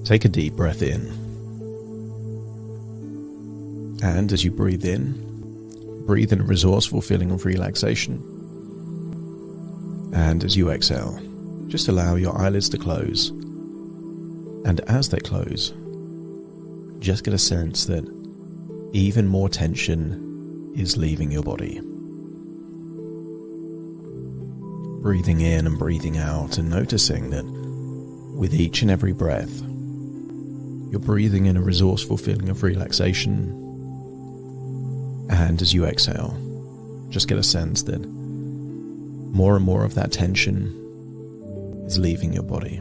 Take a deep breath in. And as you breathe in a resourceful feeling of relaxation. And as you exhale, just allow your eyelids to close. And as they close, just get a sense that even more tension is leaving your body. Breathing in and breathing out, and noticing that with each and every breath, you're breathing in a resourceful feeling of relaxation. And as you exhale, just get a sense that more and more of that tension is leaving your body,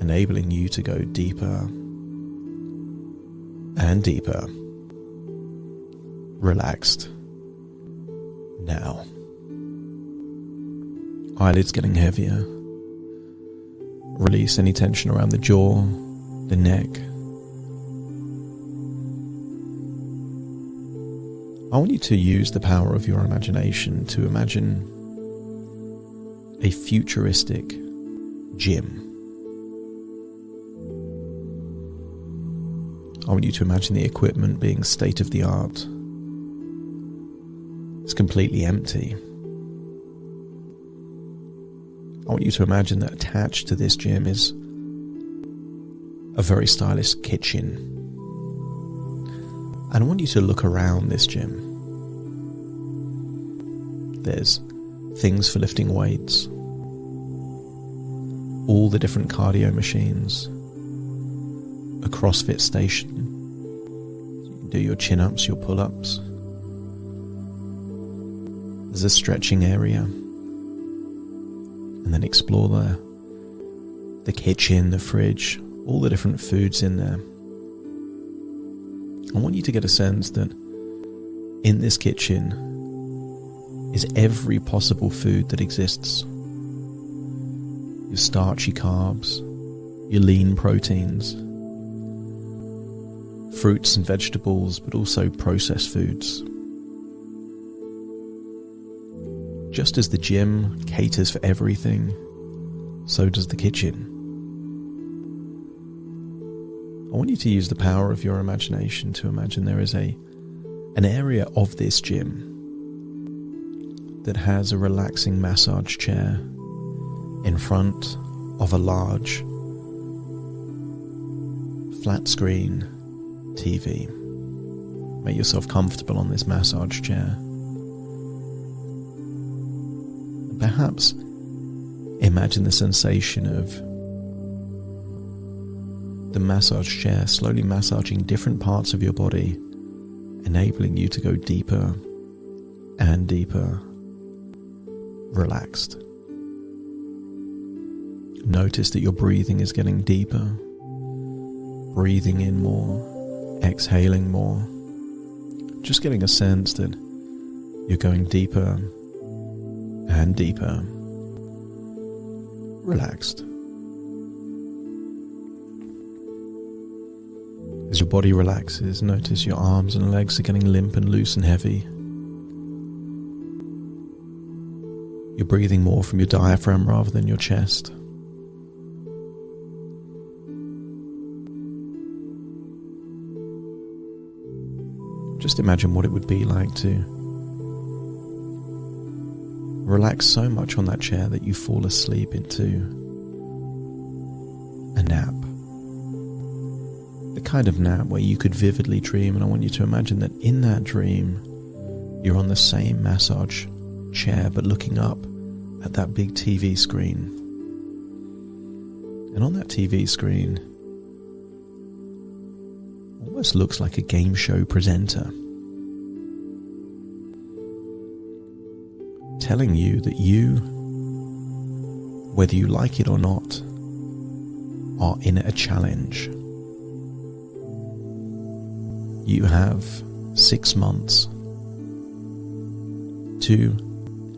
enabling you to go deeper and deeper, relaxed now. Eyelids getting heavier. Release any tension around the jaw, the neck. I want you to use the power of your imagination to imagine a futuristic gym. I want you to imagine the equipment being state of the art. It's completely empty. I want you to imagine that attached to this gym is a very stylish kitchen. And I want you to look around this gym. There's things for lifting weights, all the different cardio machines, a CrossFit station. You can do your chin-ups, your pull-ups. There's a stretching area. And then explore the kitchen, the fridge, all the different foods in there. I want you to get a sense that in this kitchen is every possible food that exists. Your starchy carbs, your lean proteins, fruits and vegetables, but also processed foods. Just as the gym caters for everything, so does the kitchen. I want you to use the power of your imagination to imagine there is an area of this gym that has a relaxing massage chair in front of a large flat screen TV. Make yourself comfortable on this massage chair. Perhaps imagine the sensation of the massage chair slowly massaging different parts of your body, enabling you to go deeper and deeper, relaxed. Notice that your breathing is getting deeper, breathing in more, exhaling more, just getting a sense that you're going deeper and deeper, relaxed. As your body relaxes, notice your arms and legs are getting limp and loose and heavy. You're breathing more from your diaphragm rather than your chest. Just imagine what it would be like to relax so much on that chair that you fall asleep into a nap. The kind of nap where you could vividly dream, and I want you to imagine that in that dream you're on the same massage chair but looking up at that big TV screen. And on that TV screen almost looks like a game show presenter, telling you that you, whether you like it or not, are in a challenge. You have 6 months to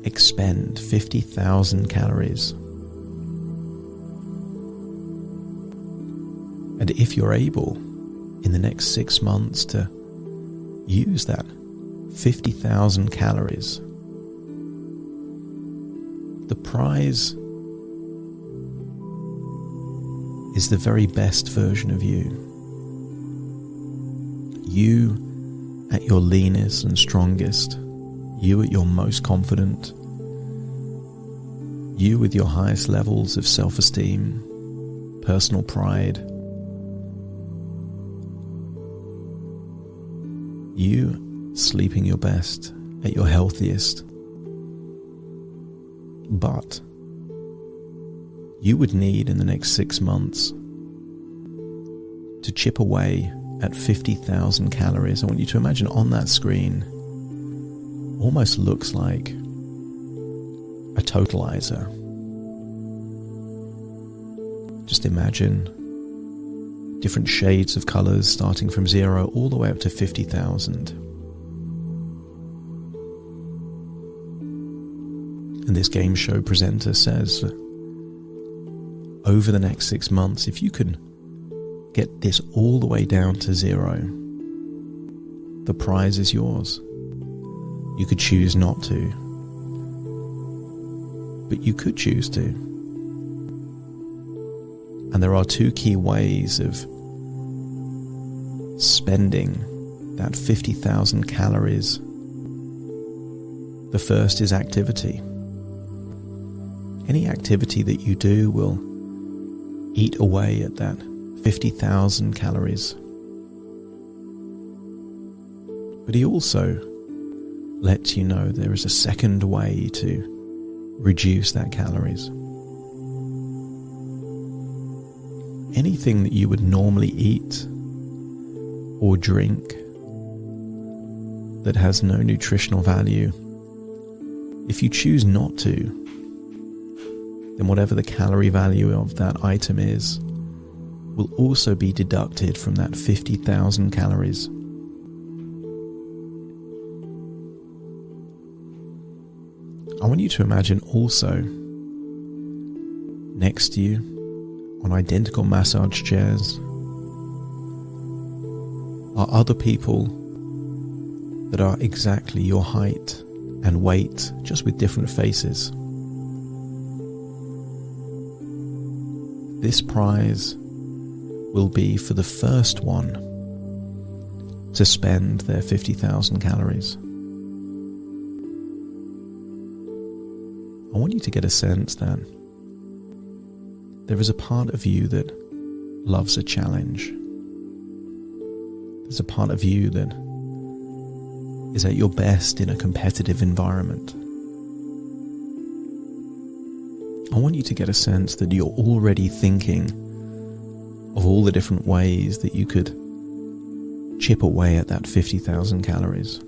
expend 50,000 calories. And if you're able, in the next 6 months, to use that 50,000 calories, the prize is the very best version of you. You at your leanest and strongest. You at your most confident. You with your highest levels of self-esteem, personal pride. You sleeping your best, at your healthiest. But you would need in the next 6 months to chip away at 50,000 calories. I want you to imagine on that screen, almost looks like a totalizer. Just imagine different shades of colors starting from 0 all the way up to 50,000. And this game show presenter says, over the next 6 months, if you can get this all the way down to 0, the prize is yours. You could choose not to, but you could choose to. And there are 2 key ways of spending that 50,000 calories. The first is activity. Any activity that you do will eat away at that 50,000 calories. But he also lets you know there is a second way to reduce that calories. Anything that you would normally eat or drink that has no nutritional value, if you choose not to, then whatever the calorie value of that item is will also be deducted from that 50,000 calories. I want you to imagine also next to you on identical massage chairs are other people that are exactly your height and weight, just with different faces. This prize will be for the first one to spend their 50,000 calories. I want you to get a sense that there is a part of you that loves a challenge. There's a part of you that is at your best in a competitive environment. I want you to get a sense that you're already thinking of all the different ways that you could chip away at that 50,000 calories.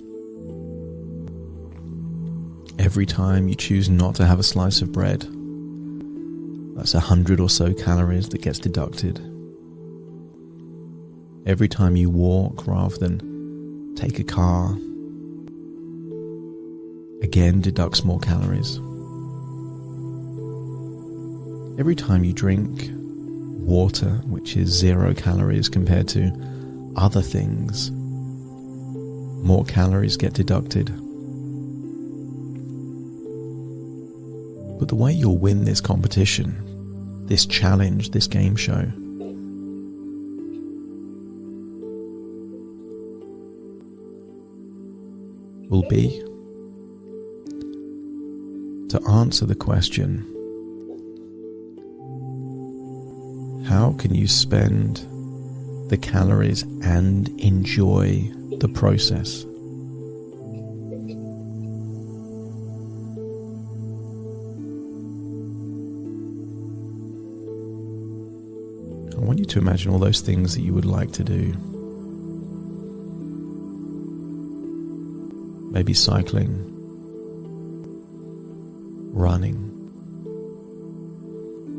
Every time you choose not to have a slice of bread, that's 100 or so calories that gets deducted. Every time you walk rather than take a car, again deducts more calories. Every time you drink water, which is 0 calories compared to other things, more calories get deducted. But the way you'll win this competition, this challenge, this game show, will be to answer the question, how can you spend the calories and enjoy the process? I want you to imagine all those things that you would like to do. Maybe cycling, running,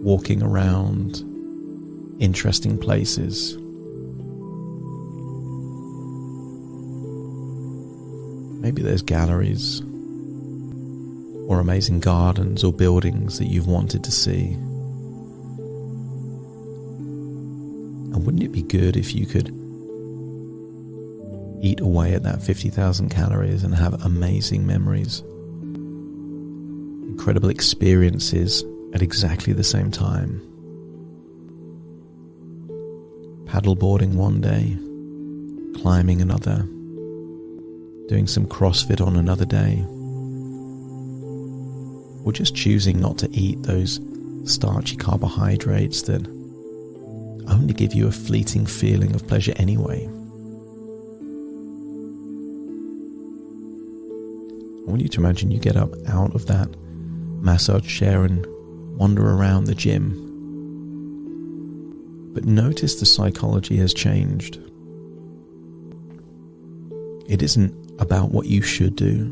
walking around interesting places. Maybe there's galleries or amazing gardens or buildings that you've wanted to see. And wouldn't it be good if you could eat away at that 50,000 calories and have amazing memories, incredible experiences at exactly the same time? paddleboarding one day, climbing another, doing some CrossFit on another day, or just choosing not to eat those starchy carbohydrates that only give you a fleeting feeling of pleasure anyway. I want you to imagine you get up out of that massage chair and wander around the gym. But notice the psychology has changed. It isn't about what you should do,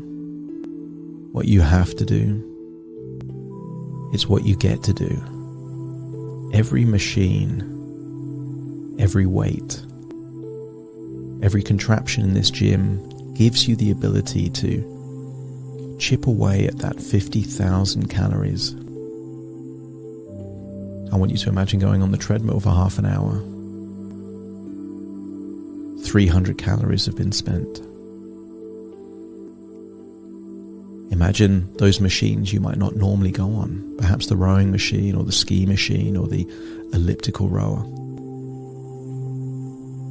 what you have to do. It's what you get to do. Every machine, every weight, every contraption in this gym gives you the ability to chip away at that 50,000 calories. I want you to imagine going on the treadmill for half an hour. 300 calories have been spent. Imagine those machines you might not normally go on, perhaps the rowing machine or the ski machine or the elliptical rower.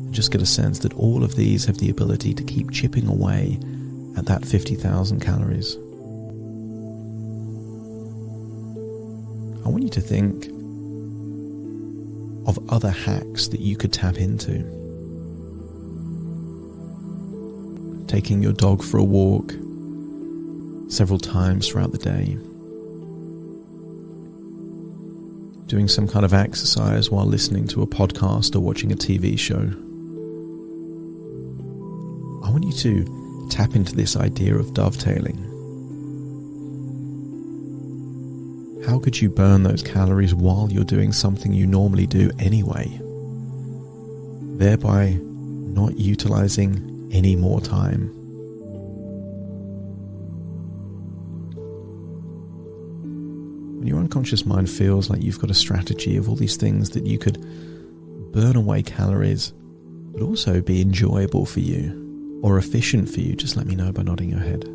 And just get a sense that all of these have the ability to keep chipping away at that 50,000 calories. I want you to think of other hacks that you could tap into. Taking your dog for a walk several times throughout the day. Doing some kind of exercise while listening to a podcast or watching a TV show. I want you to tap into this idea of dovetailing. How could you burn those calories while you're doing something you normally do anyway, thereby not utilizing any more time? When your unconscious mind feels like you've got a strategy of all these things that you could burn away calories, but also be enjoyable for you or efficient for you, just let me know by nodding your head.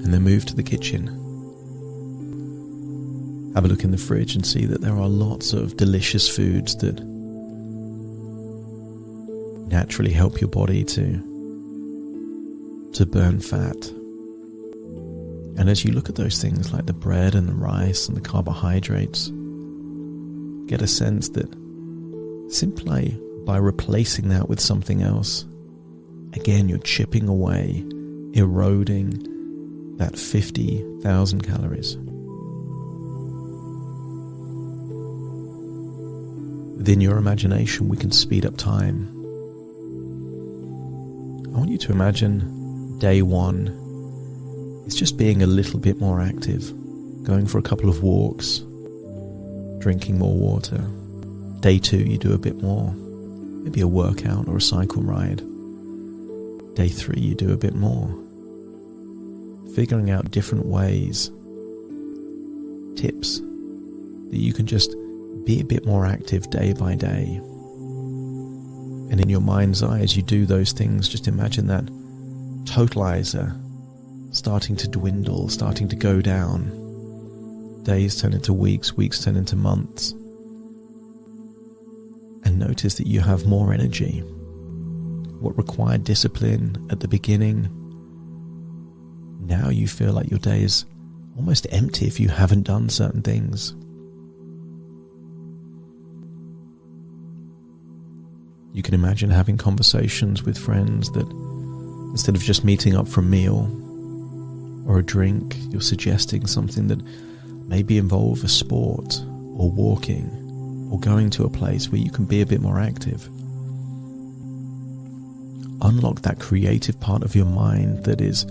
And then move to the kitchen. Have a look in the fridge and see that there are lots of delicious foods that naturally help your body to burn fat. And as you look at those things like the bread and the rice and the carbohydrates, get a sense that simply by replacing that with something else, again, you're chipping away, eroding that 50,000 calories. Within your imagination, we can speed up time. I want you to imagine day one is just being a little bit more active, going for a couple of walks, drinking more water. Day two, you do a bit more, maybe a workout or a cycle ride. Day three, you do a bit more. Figuring out different ways, tips, that you can just be a bit more active day by day. And in your mind's eye, as you do those things, just imagine that totalizer starting to dwindle, starting to go down. Days turn into weeks, weeks turn into months. And notice that you have more energy. What required discipline at the beginning, now you feel like your day is almost empty if you haven't done certain things. You can imagine having conversations with friends that instead of just meeting up for a meal or a drink, you're suggesting something that maybe involve a sport or walking or going to a place where you can be a bit more active. Unlock that creative part of your mind that is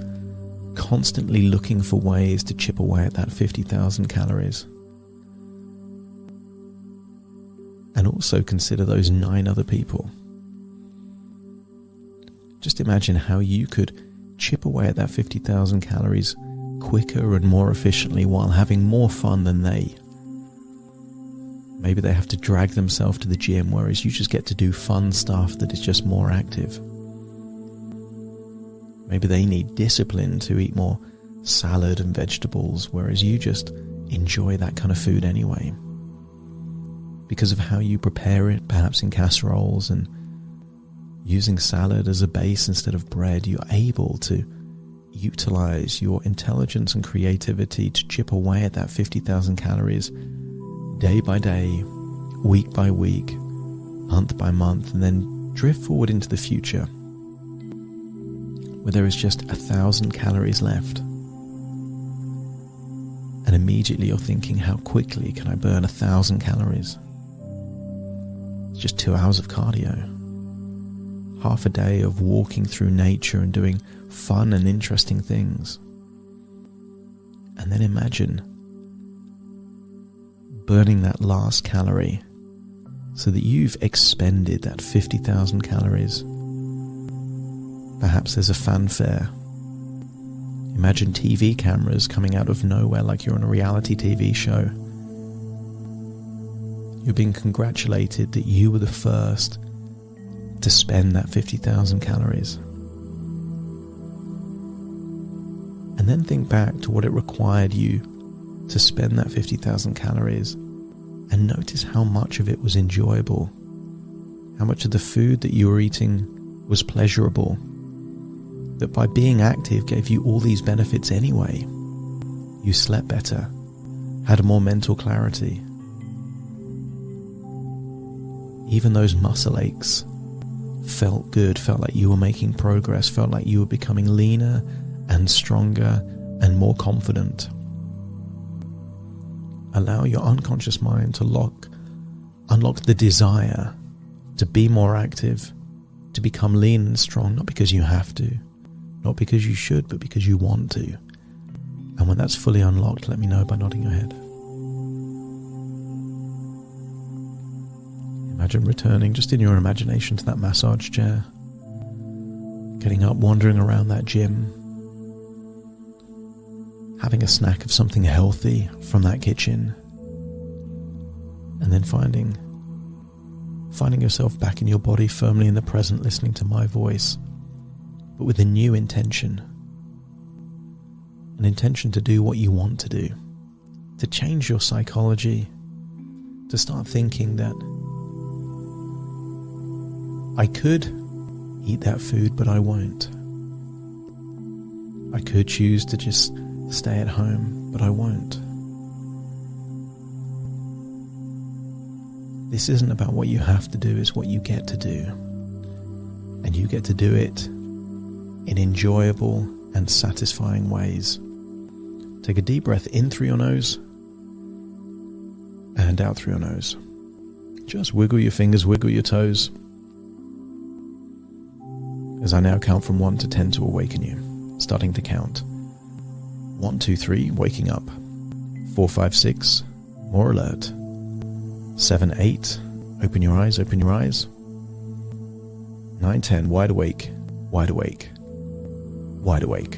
constantly looking for ways to chip away at that 50,000 calories. And also consider those 9 other people. Just imagine how you could chip away at that 50,000 calories quicker and more efficiently while having more fun than they. Maybe they have to drag themselves to the gym, whereas you just get to do fun stuff that is just more active. Maybe they need discipline to eat more salad and vegetables, whereas you just enjoy that kind of food anyway. because of how you prepare it, perhaps in casseroles and using salad as a base instead of bread, you're able to utilize your intelligence and creativity to chip away at that 50,000 calories day by day, week by week, month by month, and then drift forward into the future where there is just 1,000 calories left. And immediately you're thinking, how quickly can I burn 1,000 calories? It's just 2 hours of cardio. Half a day of walking through nature and doing fun and interesting things. And then imagine burning that last calorie so that you've expended that 50,000 calories. Perhaps there's a fanfare. Imagine TV cameras coming out of nowhere like you're on a reality TV show. You're being congratulated that you were the first to spend that 50,000 calories. And then think back to what it required you to spend that 50,000 calories and notice how much of it was enjoyable, how much of the food that you were eating was pleasurable, that by being active gave you all these benefits anyway. You slept better, had more mental clarity. Even those muscle aches felt good, felt like you were making progress, felt like you were becoming leaner and stronger and more confident. Allow your unconscious mind to unlock the desire to be more active, to become lean and strong, not because you have to, not because you should, but because you want to. And when that's fully unlocked, let me know by nodding your head. Imagine returning just in your imagination to that massage chair, getting up, wandering around that gym, having a snack of something healthy from that kitchen, and then finding yourself back in your body, firmly in the present, listening to my voice, but with a new intention. An intention to do what you want to do, to change your psychology, to start thinking that I could eat that food, but I won't. I could choose to just stay at home, but I won't. This isn't about what you have to do, it's what you get to do. And you get to do it in enjoyable and satisfying ways. Take a deep breath in through your nose and out through your nose. Just wiggle your fingers, wiggle your toes, as I now count from 1 to 10 to awaken you. Starting to count. 1, 2, 3, waking up. 4, 5, 6, more alert. 7, 8, open your eyes, open your eyes. 9, 10, wide awake, wide awake, wide awake.